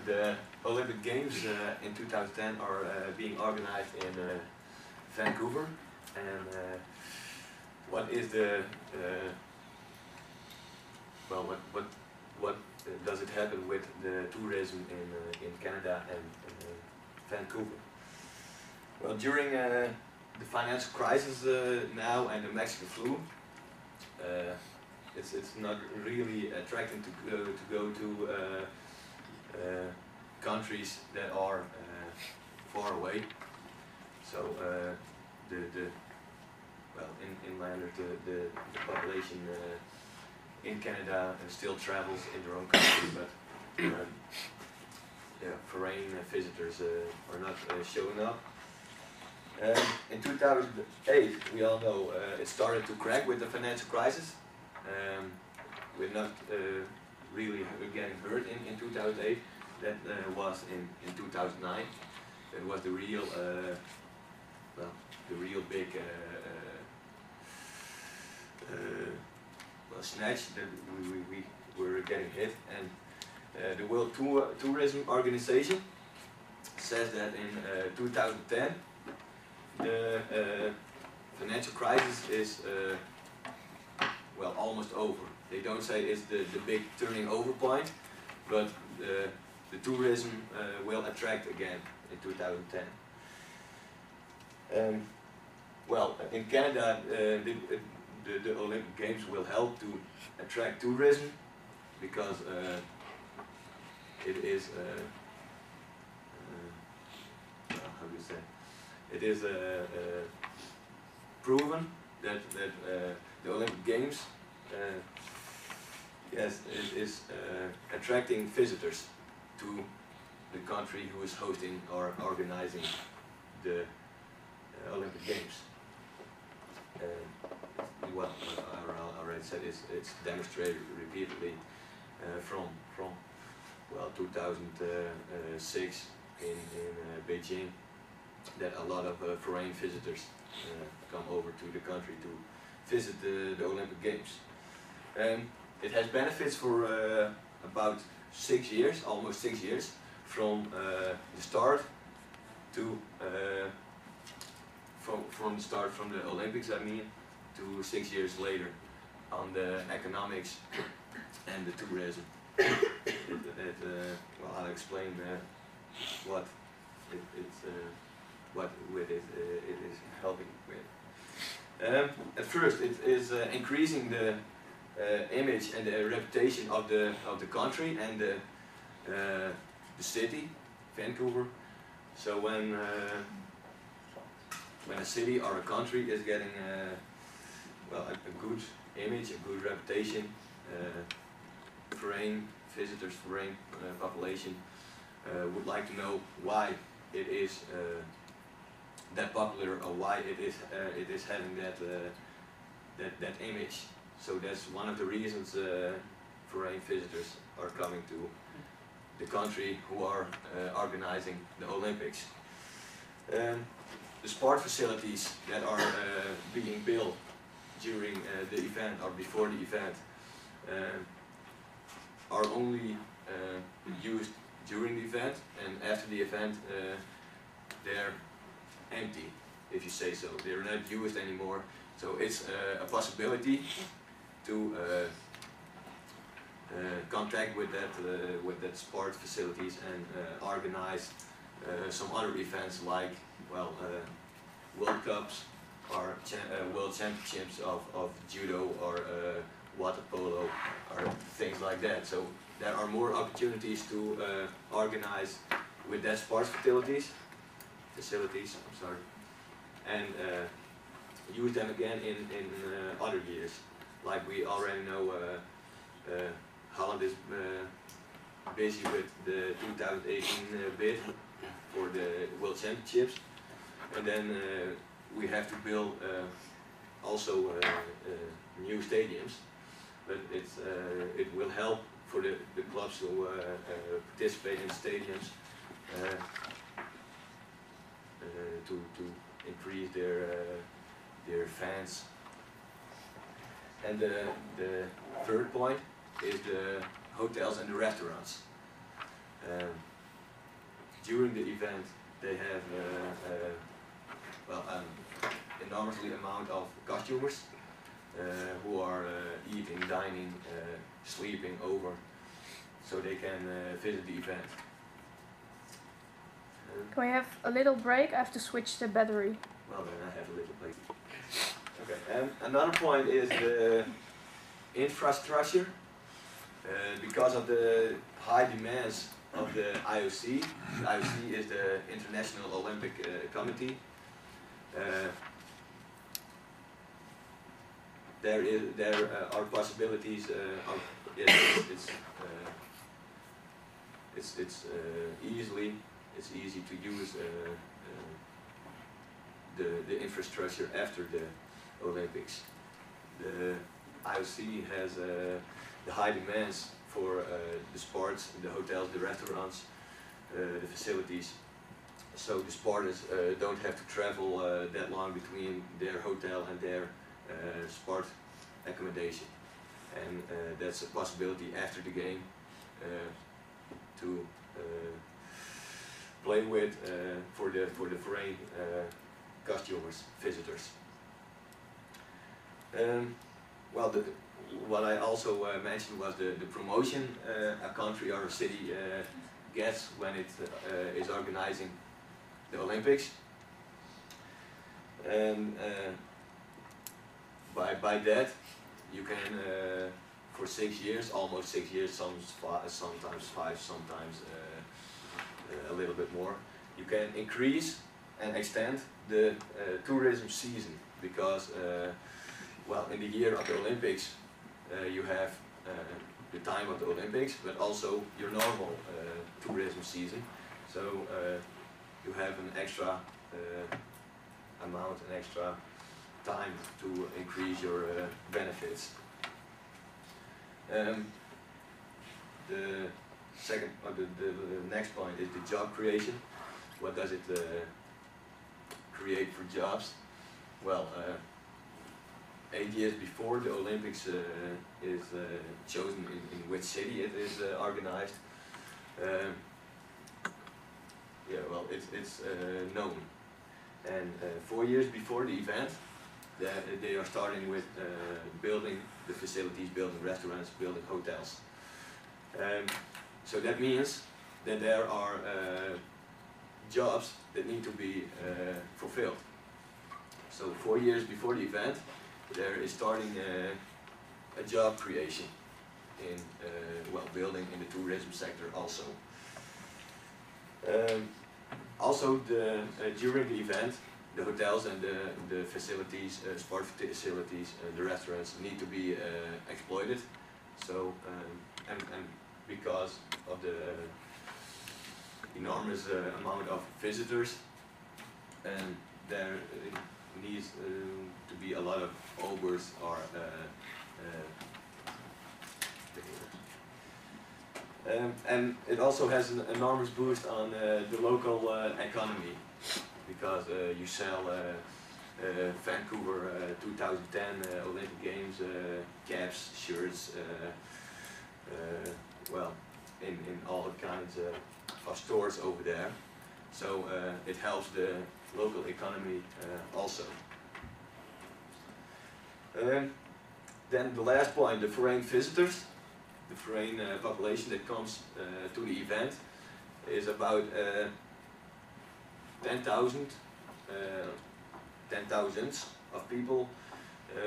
The Olympic Games in 2010 are being organized in Vancouver, and what is the well, what does it happen with the tourism in Canada and Vancouver? Well, during the financial crisis now and the Mexican flu, it's not really attracting to go to countries that are far away. So well, in my understanding, the population in Canada still travels in their own country, but yeah, foreign visitors are not showing up. In 2008, we all know it started to crack with the financial crisis. We're not really getting hurt in 2008. That was in 2009. That was the real, well, the real big well, snatch that we were getting hit. And the World Tourism Organization says that in 2010 the financial crisis is well, almost over. They don't say it's the big turning over point, but the tourism will attract again in 2010. Well, in Canada, the Olympic Games will help to attract tourism because it is how do you say? It is proven that the Olympic Games yes, it is attracting visitors to the country who is hosting or organizing the Olympic Games. Well, I already said it's demonstrated repeatedly from well 2006 in Beijing that a lot of foreign visitors come over to the country to visit the Olympic Games. It has benefits for about 6 years, almost 6 years, from the start to from the start from the Olympics, I mean, to 6 years later on the economics and the tourism. Well, I'll explain what it is helping with. At first, it is increasing the image and the reputation of the country and the city, Vancouver. So when a city or a country is getting well, a good image, a good reputation, foreign visitors, foreign population would like to know why it is that popular or why it is having that image. So that's one of the reasons foreign visitors are coming to the country who are organizing the Olympics. The sport facilities that are being built during the event or before the event are only used during the event, and after the event they're empty, if you say so. They're not used anymore. So it's a possibility to contact with that sport facilities and organize some other events like, well, World Cups or World Championships of judo or water polo or things like that. So there are more opportunities to organize with that sports facilities, I'm sorry, and use them again in other years. Like we already know, Holland is busy with the 2018 bid for the World Championships, and then we have to build also new stadiums. But it will help for the clubs to participate in stadiums to increase their fans. And the third point is the hotels and the restaurants. During the event they have well, an enormously amount of customers who are eating, dining, sleeping over, so they can visit the event. Can we have a little break? I have to switch the battery. Well, then I have a little break. Okay, another point is the infrastructure. Because of the high demands of the IOC, the IOC is the International Olympic Committee. There are possibilities. It's easy to use the infrastructure after the Olympics. The IOC has the high demands for the sports, the hotels, the restaurants, the facilities. So the sporters don't have to travel that long between their hotel and their sport accommodation. And that's a possibility after the game to play with for the foreign customers, visitors. Well, what I also mentioned was the promotion a country or a city gets when it is organizing the Olympics. And by that you can, for 6 years, almost 6 years, sometimes 5, sometimes a little bit more, you can increase and extend the tourism season, because well, in the year of the Olympics you have the time of the Olympics, but also your normal tourism season. So you have an extra amount, an extra time to increase your benefits. The second, or the next point is the job creation. What does it create for jobs? Well, 8 years before the Olympics is chosen in which city it is organized. Yeah, well, it's known. And 4 years before the event, they are starting with building the facilities, building restaurants, building hotels. So that means that there are jobs that need to be fulfilled. So 4 years before the event, there is starting a job creation in well, building in the tourism sector also. Also, during the event, the hotels and the facilities, sport facilities, the restaurants need to be exploited. So, and because of the enormous amount of visitors, and there needs to be a lot of Ubers or and it also has an enormous boost on the local economy, because you sell Vancouver 2010 Olympic Games caps, shirts, well, in all kinds of stores over there. So it helps the local economy also. Then the last point, the foreign visitors. The foreign population that comes to the event is about 10,000 of people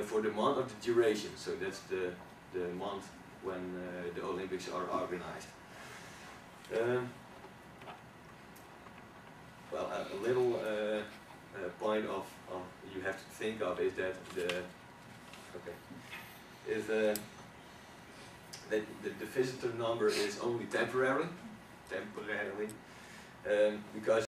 for the month of the duration. So that's the month when the Olympics are organized. Well, a little point of you have to think of is that the visitor number is only temporary, because